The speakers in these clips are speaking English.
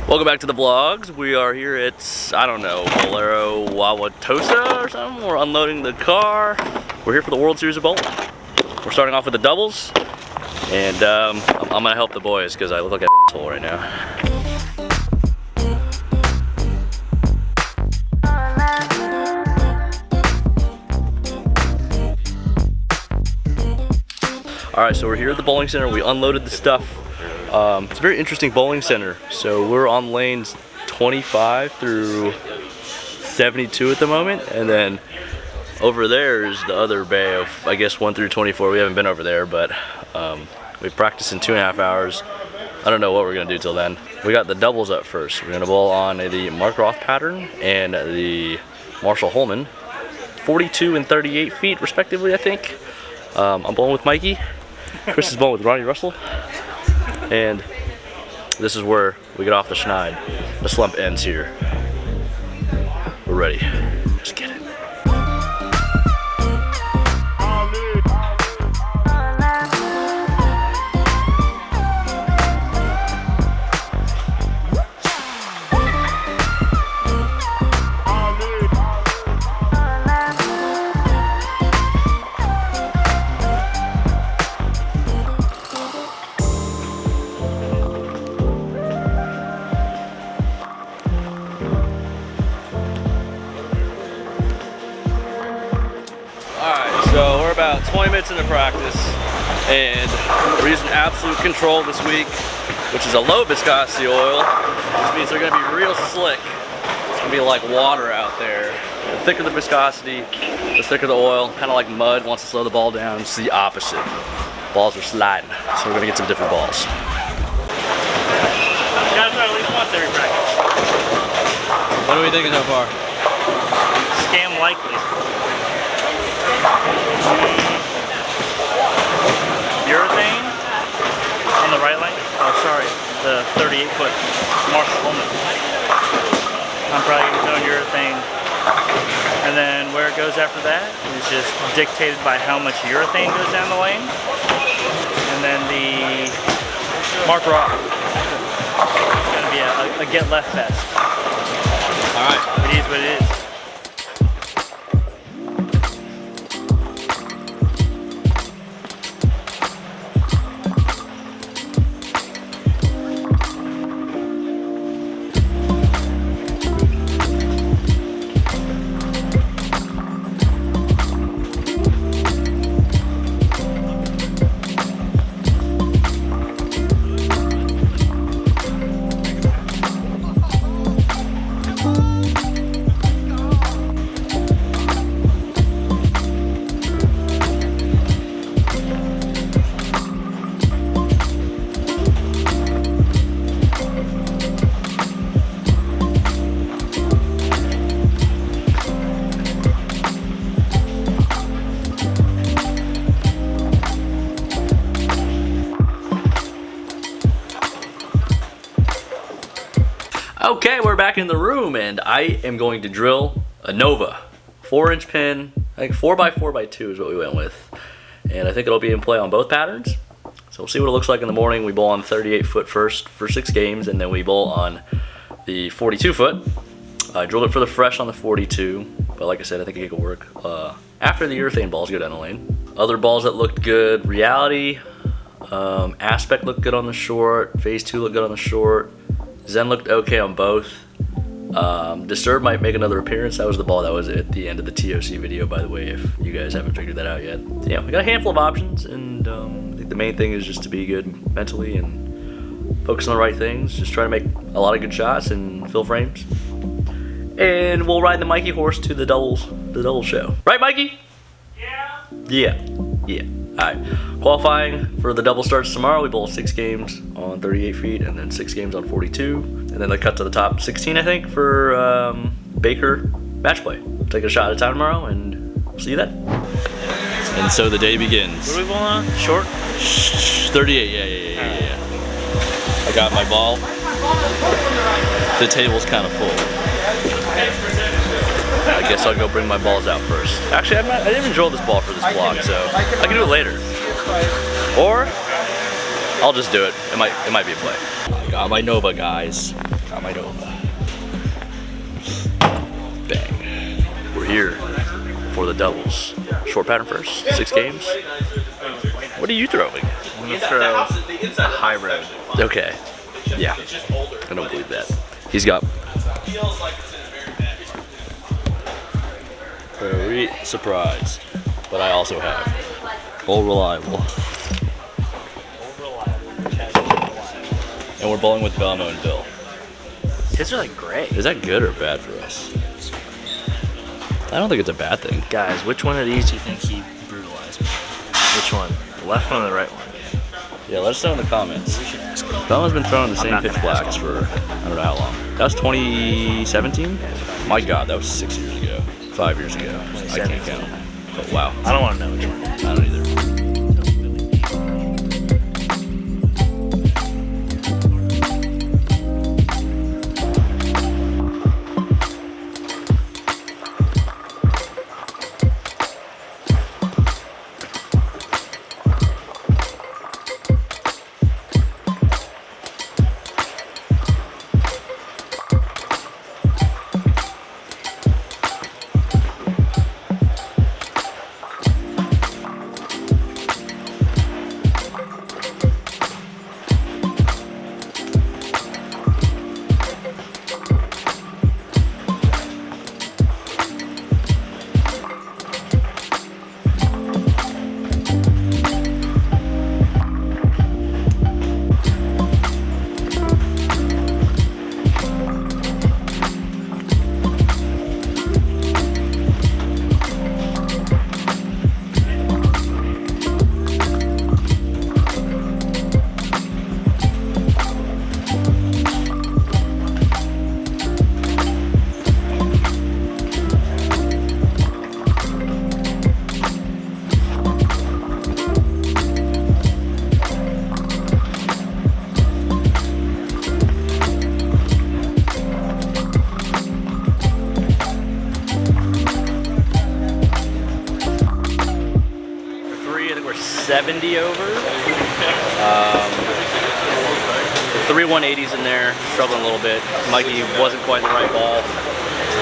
Welcome back to the vlogs. We are here at, I don't know, Bolero Wauwatosa or something. We're unloading the car. We're here for the World Series of Bowling. We're starting off with the doubles, and I'm gonna help the boys because I look like an asshole right now. Alright, so we're here at the bowling center. We unloaded the stuff. It's a very interesting bowling center. So we're on lanes 25 through 72 at the moment, and then over there is the other bay of, I guess, 1 through 24. We haven't been over there, but we've practiced in 2.5 hours. I don't know what we're gonna do till then. We got the doubles up first. We're gonna bowl on the Mark Roth pattern and the Marshall Holman, 42 and 38 feet respectively, I think. I'm bowling with Mikey. Chris is bowling with Ronnie Russell. And this is where we get off the schneid. The slump ends here. We're ready. Let's get it. So we're about 20 minutes into practice, and we're using Absolute Control this week, which is a low viscosity oil, which means they're going to be real slick. It's going to be like water out there. The thicker the viscosity, the thicker the oil, kind of like mud wants to slow the ball down. It's the opposite. Balls are sliding, so we're going to get some different balls. You gotta throw at least once every practice. What are we thinking so far? Scam likely. Urethane on the right lane. Oh, sorry, the 38-foot Marshall Holman. I'm probably going to throw urethane, and then where it goes after that is just dictated by how much urethane goes down the lane, and then the Mark Roth. It's going to be a get left fest. All right, It is what it is. Okay, we're back in the room, and I am going to drill a Nova 4-inch pin. I think 4x4x2 is what we went with, and I think it'll be in play on both patterns. So we'll see what it looks like in the morning. We bowl on 38-foot first for 6 games, and then we bowl on the 42-foot. I drilled it for the fresh on the 42, but like I said, I think it could work after the urethane balls go down the lane. Other balls that looked good: Reality, Aspect looked good on the short, Phase 2 looked good on the short. Zen looked okay on both. Disturb might make another appearance. That was the ball that was at the end of the TOC video, by the way, if you guys haven't figured that out yet. So yeah, we got a handful of options, and I think the main thing is just to be good mentally and focus on the right things. Just try to make a lot of good shots and fill frames. And we'll ride the Mikey horse to the doubles show. Right, Mikey? Yeah. Yeah. Alright, qualifying for the double starts tomorrow. We bowl 6 games on 38 feet and then 6 games on 42. And then they cut to the top 16, I think, for Baker match play. We'll take a shot at a time tomorrow, and we'll see you then. And so the day begins. What are we bowling on? Short? 38, yeah. I got my ball. The table's kind of full. I guess I'll go bring my balls out first. Actually, I didn't even drill this ball for this vlog, so I can do it later. Or I'll just do it. It might be a play. I got my Nova, guys. on my Nova. Bang. We're here for the doubles. Short pattern first, 6 games. What are you throwing? I'm gonna throw a high road. Okay. Yeah. I don't believe that. He's got very surprised, but I also have Bull Reliable. And we're bowling with Belmo and Bill. His are like gray. Is that good or bad for us? I don't think it's a bad thing. Guys, which one of these do you think he brutalized me? Which one? The left one or the right one? Yeah, let us know in the comments. We should ask him. Belmo's been throwing the I'm same not pitch gonna ask blacks him. for I don't know how long. That was 2017? My God, that was 6 years ago. 5 years ago. I can't count. But wow. I don't want to know which one. I don't either. 70 over. The 3 180s in there, struggling a little bit. Mikey wasn't quite the right ball.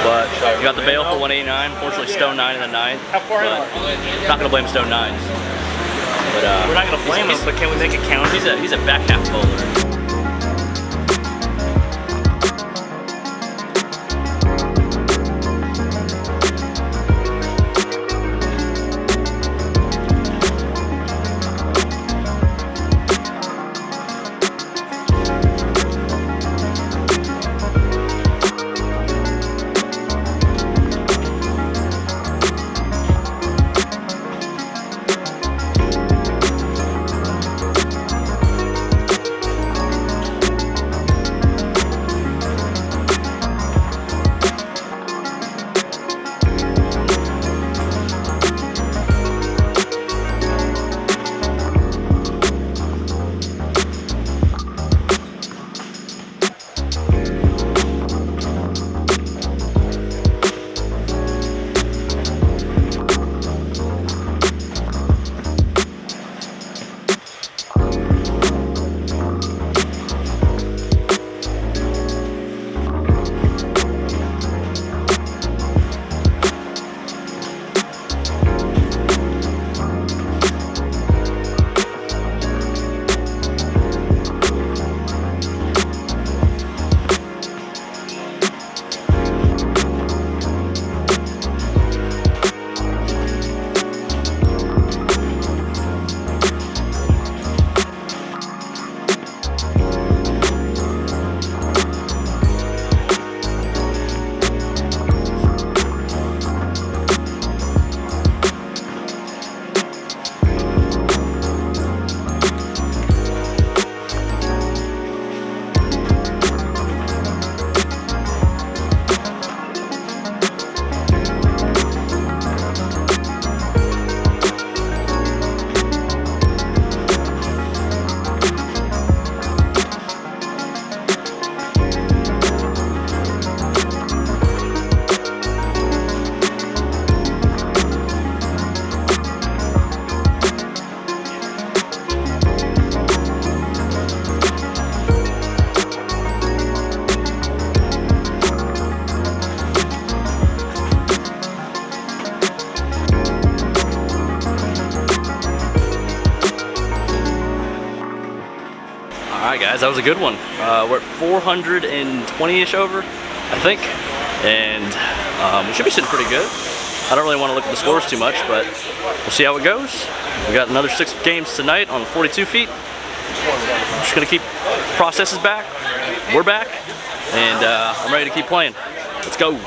But you got the bail for 189. Fortunately, Stone 9 in the 9th. But not going to blame Stone 9s. But, We're not gonna blame him, but can we make a counter? he's a back half bowler. Alright guys, that was a good one. We're at 420-ish over, I think. And we should be sitting pretty good. I don't really want to look at the scores too much, but we'll see how it goes. We got another 6 games tonight on 42 feet. I'm just gonna keep processes back. We're back, and I'm ready to keep playing. Let's go.